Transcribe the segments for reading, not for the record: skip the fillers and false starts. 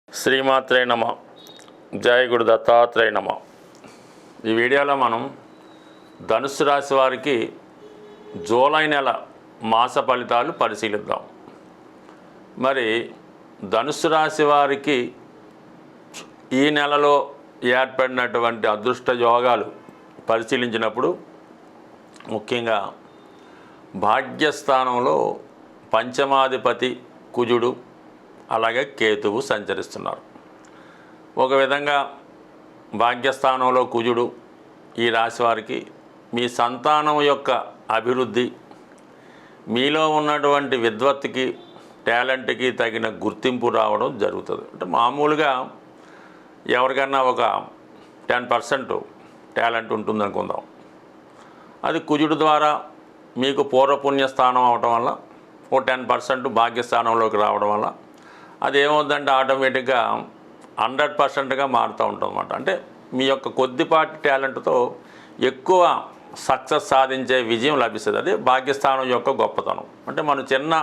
శ్రీమాత్రే నమ. జయ గురు దత్తాత్రేయ నమ. ఈ వీడియోలో మనం ధనుస్సు రాశి వారికి జూలై నెల మాస ఫలితాలు పరిశీలిద్దాం. మరి ధనుస్సు రాశి వారికి ఈ నెలలో ఏర్పడినటువంటి అదృష్ట యోగాలు పరిశీలించినప్పుడు ముఖ్యంగా భాగ్యస్థానంలో పంచమాధిపతి కుజుడు అలాగే కేతువు సంచరిస్తున్నారు. ఒక విధంగా భాగ్యస్థానంలో కుజుడు ఈ రాశి వారికి మీ సంతానం యొక్క అభివృద్ధి, మీలో ఉన్నటువంటి విద్వత్తుకి టాలెంట్కి తగిన గుర్తింపు రావడం జరుగుతుంది. అంటే మామూలుగా ఎవరికైనా ఒక 10% టాలెంట్ ఉంటుందనుకుందాం. అది కుజుడు ద్వారా మీకు పూర్వపుణ్యస్థానం అవటం వల్ల ఓ 10% భాగ్యస్థానంలోకి రావడం వల్ల అది ఏమవుతుందంటే ఆటోమేటిక్గా 100%గా మారుతూ ఉంటుంది అన్నమాట. అంటే మీ యొక్క కొద్దిపాటి టాలెంట్తో ఎక్కువ సక్సెస్ సాధించే విజయం లభిస్తుంది. అది భాగ్యస్థానం యొక్క గొప్పతనం. అంటే మనం చిన్న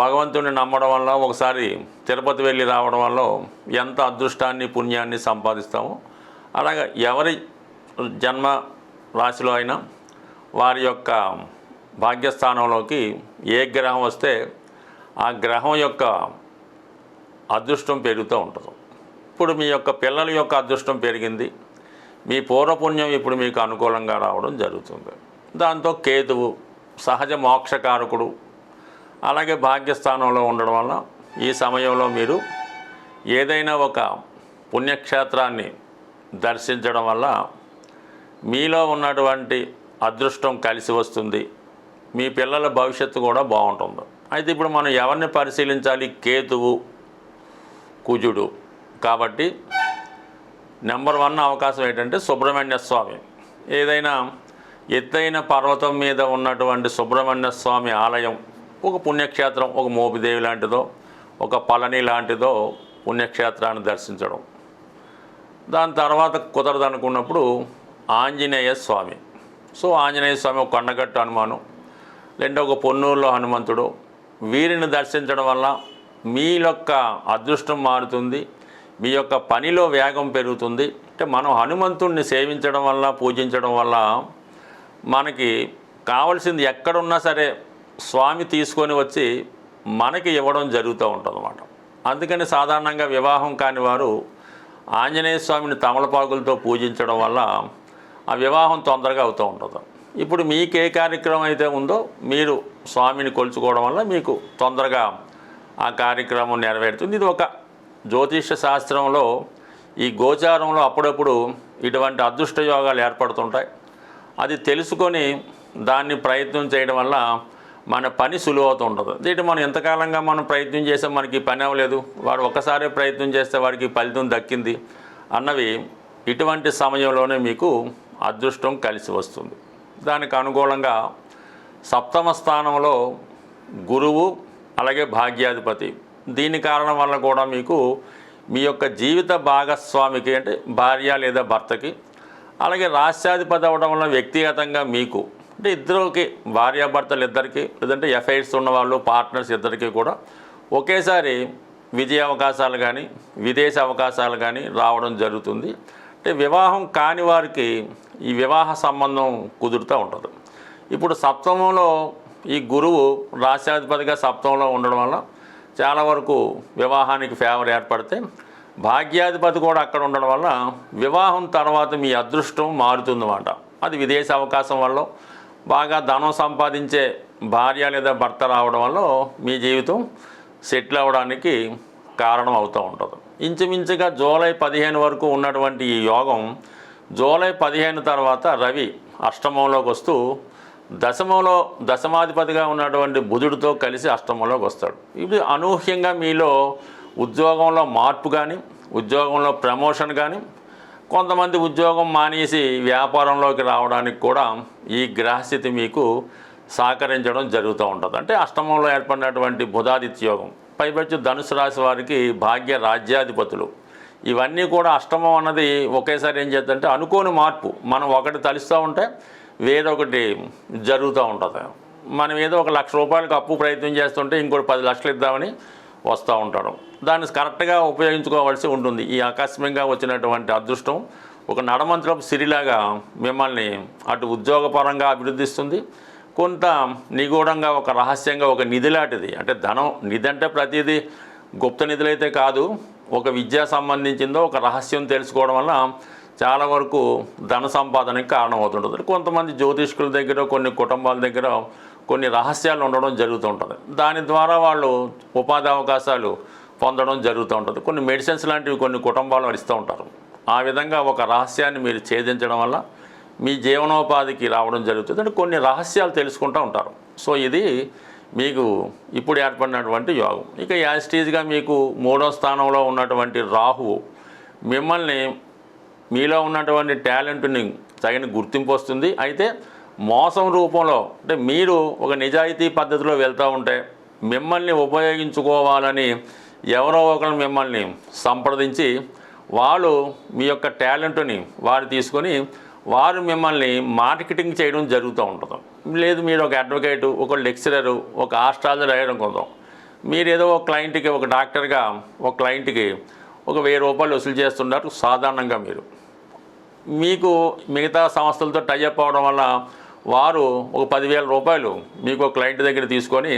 భగవంతుడిని నమ్మడం వల్ల, ఒకసారి తిరుపతి వెళ్ళి రావడం వల్ల ఎంత అదృష్టాన్ని పుణ్యాన్ని సంపాదిస్తామో, అలాగే ఎవరి జన్మ రాశిలో అయినా వారి యొక్క భాగ్యస్థానంలోకి ఏ గ్రహం వస్తే ఆ గ్రహం యొక్క అదృష్టం పెరుగుతూ ఉంటుంది. ఇప్పుడు మీ యొక్క పిల్లల యొక్క అదృష్టం పెరిగింది, మీ పూర్వపుణ్యం ఇప్పుడు మీకు అనుకూలంగా రావడం జరుగుతుంది. దాంతో కేతువు సహజ మోక్షకారకుడు అలాగే భాగ్యస్థానంలో ఉండడం వల్ల ఈ సమయంలో మీరు ఏదైనా ఒక పుణ్యక్షేత్రాన్ని దర్శించడం వల్ల మీలో ఉన్నటువంటి అదృష్టం కలిసి వస్తుంది. మీ పిల్లల భవిష్యత్తు కూడా బాగుంటుంది. అయితే ఇప్పుడు మనం ఎవరిని పరిశీలించాలి? కేతువు కుజుడు. కాబట్టి నెంబర్ 1 అవకాశం ఏంటంటే సుబ్రహ్మణ్య స్వామి. ఏదైనా ఎత్తైన పర్వతం మీద ఉన్నటువంటి సుబ్రహ్మణ్య స్వామి ఆలయం, ఒక పుణ్యక్షేత్రం, ఒక మోపిదేవి లాంటిదో ఒక పళని లాంటిదో పుణ్యక్షేత్రాన్ని దర్శించడం. దాని తర్వాత కుదరదనుకున్నప్పుడు ఆంజనేయ స్వామి. సో ఆంజనేయ స్వామి ఒక కొండగట్టు హనుమాను, లేదా ఒక పొన్నూరులో హనుమంతుడు, వీరిని దర్శించడం వల్ల మీ యొక్క అదృష్టం మారుతుంది, మీ యొక్క పనిలో వేగం పెరుగుతుంది. అంటే మనం హనుమంతుడిని సేవించడం వల్ల, పూజించడం వల్ల మనకి కావాల్సింది ఎక్కడున్నా సరే స్వామి తీసుకొని వచ్చి మనకి ఇవ్వడం జరుగుతూ ఉంటుంది అన్నమాట. అందుకని సాధారణంగా వివాహం కాని వారు ఆంజనేయ స్వామిని తమలపాకులతో పూజించడం వల్ల ఆ వివాహం తొందరగా అవుతూ ఉంటుంది. ఇప్పుడు మీకు ఏ కార్యక్రమం అయితే ఉందో మీరు స్వామిని కొలుచుకోవడం వల్ల మీకు తొందరగా ఆ కార్యక్రమం నెరవేరుతుంది. ఇది ఒక జ్యోతిష శాస్త్రంలో ఈ గోచారంలో అప్పుడప్పుడు ఇటువంటి అదృష్ట యోగాలు ఏర్పడుతుంటాయి. అది తెలుసుకొని దాన్ని ప్రయత్నం చేయడం వల్ల మన పని సులువవుతూ ఉంటుంది. దీంట్లో మనం ఎంతకాలంగా మనం ప్రయత్నం చేసాం, మనకి పని అవ్వలేదు, వాడు ఒక్కసారి ప్రయత్నం చేస్తే వాడికి ఫలితం దక్కింది అన్నవి ఇటువంటి సమయంలోనే మీకు అదృష్టం కలిసి వస్తుంది. దానికి అనుకూలంగా సప్తమ స్థానంలో గురువు అలాగే భాగ్యాధిపతి. దీని కారణం వల్ల కూడా మీకు మీ యొక్క జీవిత భాగస్వామికి, అంటే భార్య లేదా భర్తకి, అలాగే రాష్ట్రాధిపతి అవ్వడం వల్ల వ్యక్తిగతంగా మీకు, అంటే ఇద్దరికి, భార్యాభర్తలు ఇద్దరికి, లేదంటే ఎఫైర్స్ ఉన్నవాళ్ళు పార్ట్నర్స్ ఇద్దరికి కూడా ఒకేసారి విజయ అవకాశాలు కానీ విదేశీ అవకాశాలు కానీ రావడం జరుగుతుంది. అంటే వివాహం కాని వారికి ఈ వివాహ సంబంధం కుదురుతూ ఉంటుంది. ఇప్పుడు సప్తమంలో ఈ గురువు రాష్ట్రాధిపతిగా సప్తమంలో ఉండడం వల్ల చాలా వరకు వివాహానికి ఫేవర్ ఏర్పడితే, భాగ్యాధిపతి కూడా అక్కడ ఉండడం వల్ల వివాహం తర్వాత మీ అదృష్టం మారుతుందన్నమాట. అది విదేశీ అవకాశం వల్ల, బాగా ధనం సంపాదించే భార్య లేదా భర్త రావడం వల్ల మీ జీవితం సెటిల్ అవ్వడానికి కారణం అవుతూ ఉంటుంది. ఇంచుమించుగా జూలై 15 వరకు ఉన్నటువంటి ఈ యోగం జూలై 15 తర్వాత రవి అష్టమంలోకి వస్తూ దశమంలో దశమాధిపతిగా ఉన్నటువంటి బుధుడితో కలిసి అష్టమంలోకి వస్తాడు. ఇది అనూహ్యంగా మీలో ఉద్యోగంలో మార్పు కానీ, ఉద్యోగంలో ప్రమోషన్ కానీ, కొంతమంది ఉద్యోగం మానేసి వ్యాపారంలోకి రావడానికి కూడా ఈ గ్రహస్థితి మీకు సహకరించడం జరుగుతూ ఉంటుంది. అంటే అష్టమంలో ఏర్పడినటువంటి బుధాదిత్య యోగం, పైపచ్చు ధనుసు రాశి వారికి భాగ్య రాజ్యాధిపతులు, ఇవన్నీ కూడా అష్టమం అన్నది ఒకేసారి ఏం చేద్దంటే అనుకోని మార్పు. మనం ఒకటి తలుస్తూ ఉంటే వేరొకటి జరుగుతూ ఉంటుంది. మనం ఏదో 1 లక్ష రూపాయలకు అప్పు ప్రయత్నం చేస్తుంటే ఇంకోటి 10 లక్షలు ఇద్దామని వస్తూ ఉంటాడు. దాన్ని కరెక్ట్గా ఉపయోగించుకోవాల్సి ఉంటుంది. ఈ ఆకస్మికంగా వచ్చినటువంటి అదృష్టం ఒక నడమంత్రపు సిరిలాగా మిమ్మల్ని అటు ఉద్యోగపరంగా అభివృద్ధిస్తుంది, కొంత నిగూఢంగా ఒక రహస్యంగా ఒక నిధి లాంటిది. అంటే ధనం నిధి అంటే ప్రతిదీ గుప్త నిధులైతే కాదు, ఒక విద్యా సంబంధించిందో ఒక రహస్యం తెలుసుకోవడం వల్ల చాలా వరకు ధన సంపాదనకి కారణమవుతుంటుంది. కొంతమంది జ్యోతిష్కుల దగ్గర, కొన్ని కుటుంబాల దగ్గర కొన్ని రహస్యాలు ఉండడం జరుగుతూ ఉంటుంది. దాని ద్వారా వాళ్ళు ఉపాధి అవకాశాలు పొందడం జరుగుతూ ఉంటుంది. కొన్ని మెడిసిన్స్ లాంటివి కొన్ని కుటుంబాలు ఇస్తూ ఉంటారు. ఆ విధంగా ఒక రహస్యాన్ని మీరు ఛేదించడం వల్ల మీ జీవనోపాధికి రావడం జరుగుతుంది. అంటే కొన్ని రహస్యాలు తెలుసుకుంటూ ఉంటారు. సో ఇది మీకు ఇప్పుడు ఏర్పడినటువంటి యోగం. ఇక యాస్టీజ్గా మీకు 3వ స్థానంలో ఉన్నటువంటి రాహువు మిమ్మల్ని మీలో ఉన్నటువంటి టాలెంట్ని తగిన గుర్తింపు వస్తుంది. అయితే మోసం రూపంలో, అంటే మీరు ఒక నిజాయితీ పద్ధతిలో వెళ్తూ ఉంటే మిమ్మల్ని ఉపయోగించుకోవాలని ఎవరో ఒకరు మిమ్మల్ని సంప్రదించి వాళ్ళు మీ యొక్క టాలెంట్ని వారు తీసుకొని వారు మిమ్మల్ని మార్కెటింగ్ చేయడం జరుగుతూ ఉంటుంది. లేదు మీరు ఒక అడ్వకేటు, ఒక లెక్చరరు, ఒక ఆస్ట్రాలజర్ అయ్యడం కొందాం, మీరు ఏదో ఒక క్లయింట్కి, ఒక డాక్టర్గా ఒక క్లయింట్కి ఒక 1000 రూపాయలు వసూలు చేస్తున్నారు సాధారణంగా. మీకు మిగతా సంస్థలతో టైఅప్ అవడం వల్ల వారు ఒక 10,000 రూపాయలు మీకు ఒక క్లయింట్ దగ్గర తీసుకొని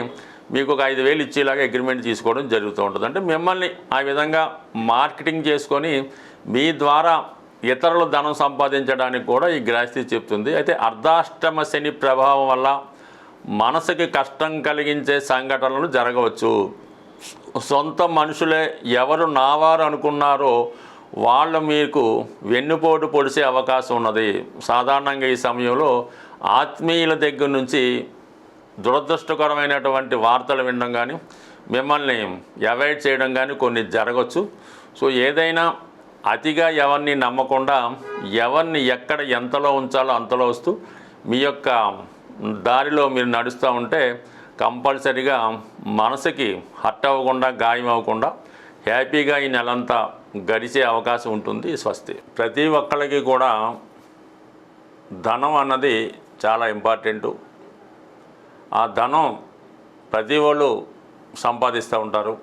మీకు ఒక 5,000 ఇచ్చేలాగా అగ్రిమెంట్ తీసుకోవడం జరుగుతూ ఉంటుంది. అంటే మిమ్మల్ని ఆ విధంగా మార్కెటింగ్ చేసుకొని మీ ద్వారా ఇతరులు ధనం సంపాదించడానికి కూడా ఈ గ్రహస్థితి చెప్తుంది. అయితే అర్ధాష్టమ శని ప్రభావం వల్ల మనసుకి కష్టం కలిగించే సంఘటనలు జరగవచ్చు. సొంత మనుషులే ఎవరు నావారు అనుకున్నారో వాళ్ళు మీకు వెన్నుపోటు పొడిచే అవకాశం ఉన్నది. సాధారణంగా ఈ సమయంలో ఆత్మీయుల దగ్గర నుంచి దురదృష్టకరమైనటువంటి వార్తలు వినడం కానీ, మిమ్మల్ని అవాయిడ్ చేయడం కానీ కొన్ని జరగవచ్చు. సో ఏదైనా అతిగా ఎవరిని నమ్మకుండా ఎవరిని ఎక్కడ ఎంతలో ఉంచాలో అంతలో వస్తూ మీ యొక్క దారిలో మీరు నడుస్తూ ఉంటే కంపల్సరీగా మనసుకి హర్ట్ అవ్వకుండా, గాయం అవ్వకుండా హ్యాపీగా ఈ నెలంతా గడిచే అవకాశం ఉంటుంది. స్వస్తి. ప్రతి ఒక్కరికి కూడా ధనం అన్నది చాలా ఇంపార్టెంటు. ఆ ధనం ప్రతి వాళ్ళు సంపాదిస్తూ ఉంటారు.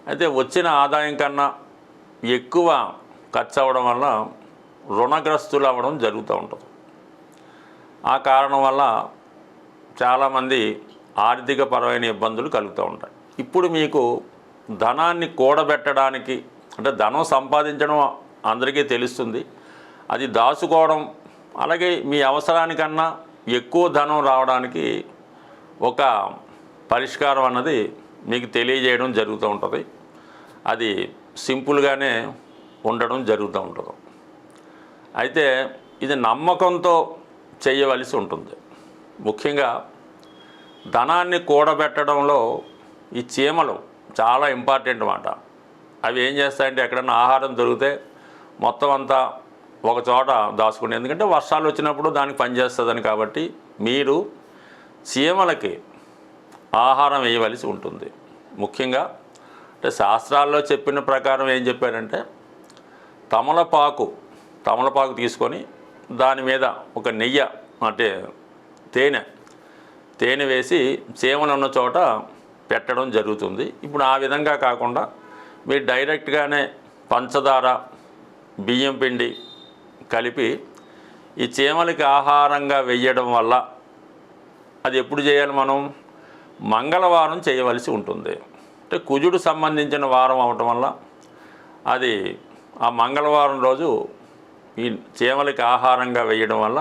అయితే వచ్చిన ఆదాయం కన్నా ఎక్కువ ఖర్చు అవ్వడం వల్ల రుణగ్రస్తులు అవ్వడం జరుగుతూ ఉంటుంది. ఆ కారణం వల్ల చాలామంది ఆర్థిక పరమైన ఇబ్బందులు కలుగుతూ ఉంటాయి. ఇప్పుడు మీకు ధనాన్ని కూడబెట్టడానికి, అంటే ధనం సంపాదించడం అందరికీ తెలుస్తుంది, అది దాచుకోవడం, అలాగే మీ అవసరానికన్నా ఎక్కువ ధనం రావడానికి ఒక పరిష్కారం అన్నది మీకు తెలియజేయడం జరుగుతూ ఉంటుంది. అది సింపుల్గానే ఉండడం జరుగుతూ ఉంటుంది. అయితే ఇది నమ్మకంతో చేయవలసి ఉంటుంది. ముఖ్యంగా ధనాన్ని కూడబెట్టడంలో ఈ చీమలు చాలా ఇంపార్టెంట్ మాట. అవి ఏం చేస్తాయంటే ఎక్కడన్నా ఆహారం దొరికితే మొత్తం అంతా ఒక చోట దాచుకుని, ఎందుకంటే వర్షాలు వచ్చినప్పుడు దానికి పనిచేస్తుందని. కాబట్టి మీరు చీమలకి ఆహారం వేయవలసి ఉంటుంది. ముఖ్యంగా అంటే శాస్త్రాల్లో చెప్పిన ప్రకారం ఏం చెప్పారంటే తమలపాకు తీసుకొని దాని మీద ఒక నెయ్యి, అంటే తేనె వేసి చీమలు ఉన్న చోట పెట్టడం జరుగుతుంది. ఇప్పుడు ఆ విధంగా కాకుండా మీరు డైరెక్ట్గానే పంచదార, బియ్యం పిండి కలిపి ఈ చీమలకి ఆహారంగా వేయడం వల్ల, అది ఎప్పుడు చేయాలి, మనం మంగళవారం చేయవలసి ఉంటుంది. అంటే కుజుడు సంబంధించిన వారం అవటం వల్ల అది ఆ మంగళవారం రోజు ఈ చీమలకి ఆహారంగా వేయడం వల్ల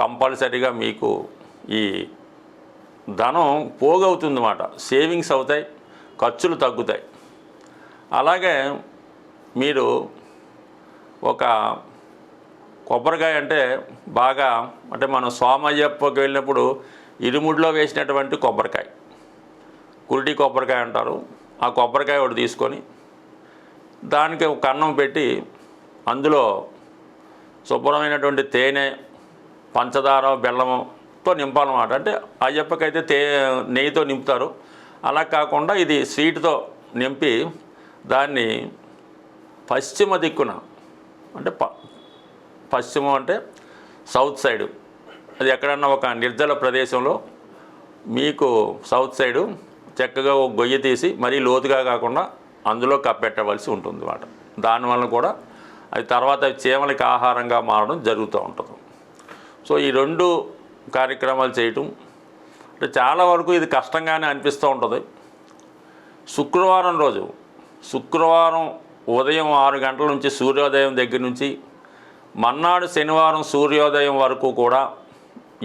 కంపల్సరీగా మీకు ఈ ధనం పోగవుతుందన్నమాట. సేవింగ్స్ అవుతాయి, ఖర్చులు తగ్గుతాయి. అలాగే మీరు ఒక కొబ్బరికాయ, అంటే బాగా, అంటే మనం సోమయ్యప్పకి వెళ్ళినప్పుడు ఇరుముడిలో వేసినటువంటి కొబ్బరికాయ, కురిటి కొబ్బరికాయ అంటారు. ఆ కొబ్బరికాయ ఒకటి తీసుకొని దానికి ఒక కన్నం పెట్టి అందులో శుభ్రమైనటువంటి తేనె, పంచదార, బెల్లముతో నింపాలన్నమాట. అంటే అయ్యప్పకైతే నెయ్యితో నింపుతారు. అలా కాకుండా ఇది స్వీట్తో నింపి దాన్ని పశ్చిమ దిక్కున, అంటే పశ్చిమం అంటే సౌత్ సైడు, అది ఎక్కడన్నా ఒక నిర్జల ప్రదేశంలో మీకు సౌత్ సైడు చక్కగా ఒక గొయ్యి తీసి మరీ లోతుగా కాకుండా అందులో కప్పెట్టవలసి ఉంటుంది అన్నమాట. దానివల్ల కూడా అది తర్వాత చీమలకి ఆహారంగా మారడం జరుగుతూ ఉంటుంది. సో ఈ 2 కార్యక్రమాలు చేయటం అంటే చాలా వరకు ఇది కష్టంగానే అనిపిస్తూ ఉంటుంది. శుక్రవారం రోజు ఉదయం 6 గంటల నుంచి సూర్యోదయం దగ్గర నుంచి మర్నాడు శనివారం సూర్యోదయం వరకు కూడా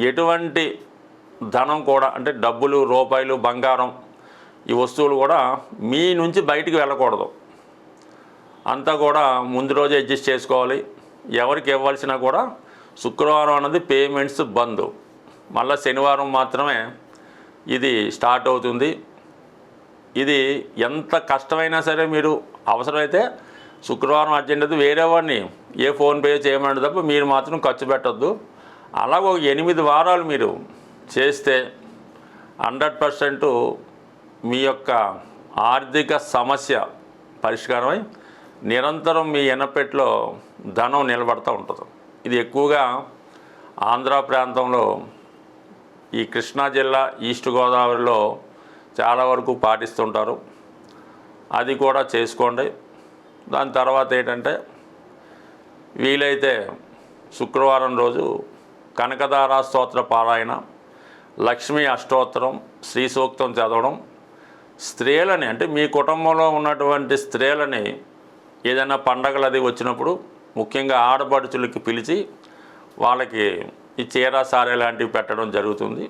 ఎటువంటి ధనం కూడా అంటే డబ్బులు, రూపాయలు, బంగారం ఈ వస్తువులు కూడా మీ నుంచి బయటికి వెళ్ళకూడదు. అంతా కూడా ముందు రోజు అడ్జస్ట్ చేసుకోవాలి. ఎవరికి ఇవ్వాల్సినా కూడా శుక్రవారం అన్నది పేమెంట్స్ బంద్. మళ్ళీ శనివారం మాత్రమే ఇది స్టార్ట్ అవుతుంది. ఇది ఎంత కష్టమైనా సరే మీరు అవసరమైతే శుక్రవారం అర్జెంట్ అయితే వేరే వాడిని ఫోన్పే చేయమని తప్ప మీరు మాత్రం ఖర్చు పెట్టద్దు. అలాగ ఒక 8 వారాలు మీరు చేస్తే 100% మీ యొక్క ఆర్థిక సమస్య పరిష్కారమై నిరంతరం మీ ఎనపెట్లో ధనం నిలబడుతూ ఉంటుంది. ఇది ఎక్కువగా ఆంధ్ర ప్రాంతంలో ఈ కృష్ణా జిల్లా, ఈస్ట్ గోదావరిలో చాలా వరకు పాటిస్తుంటారు. అది కూడా చేసుకోండి. దాని తర్వాత ఏంటంటే వీలైతే శుక్రవారం రోజు కనకదార స్తోత్ర పారాయణ, లక్ష్మీ అష్టోత్తరం, శ్రీ సూక్తం చదవడం, స్త్రీలని అంటే మీ కుటుంబంలో ఉన్నటువంటి స్త్రీలని ఏదైనా పండగలు అది వచ్చినప్పుడు ముఖ్యంగా ఆడపడుచులకి పిలిచి వాళ్ళకి ఈ చీర సారే లాంటివి పెట్టడం జరుగుతుంది.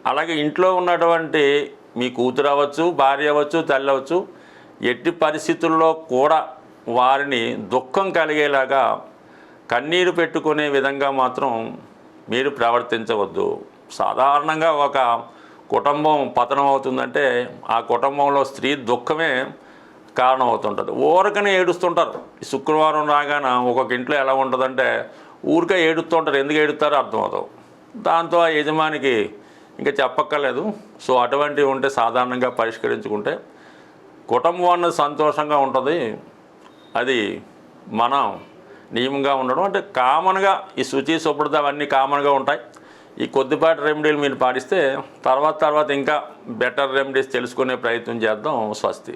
అలాగే ఇంట్లో ఉన్నటువంటి మీ కూతురు అవ్వచ్చు, భార్య అవ్వచ్చు, తల్లి అవ్వచ్చు, ఎట్టి పరిస్థితుల్లో కూడా వారిని దుఃఖం కలిగేలాగా కన్నీరు పెట్టుకునే విధంగా మాత్రం మీరు ప్రవర్తించవద్దు. సాధారణంగా ఒక కుటుంబం పతనం అవుతుందంటే ఆ కుటుంబంలో స్త్రీ దుఃఖమే కారణం అవుతుంటుంది. ఊరకనే ఏడుస్తుంటారు. శుక్రవారం రాగానే ఒక్కొక్క ఇంట్లో ఎలా ఉంటుందంటే ఊరికే ఏడుస్తుంటారు. ఎందుకు ఏడుస్తారో అర్థమవుతావు. దాంతో ఆ యజమానికి ఇంకా చెప్పక్కర్లేదు. సో అటువంటివి ఉంటే సాధారణంగా పరిష్కరించుకుంటే కుటుంబం అన్నది సంతోషంగా ఉంటుంది. అది మనం నియమంగా ఉండడం అంటే కామన్గా ఈ శుచి, శుభ్రత అవన్నీ కామన్గా ఉంటాయి. ఈ కొద్దిపాటి రెమెడీలు మీరు పాటిస్తే తర్వాత ఇంకా బెటర్ రెమెడీస్ తెలుసుకునే ప్రయత్నం చేద్దాం. స్వస్తి.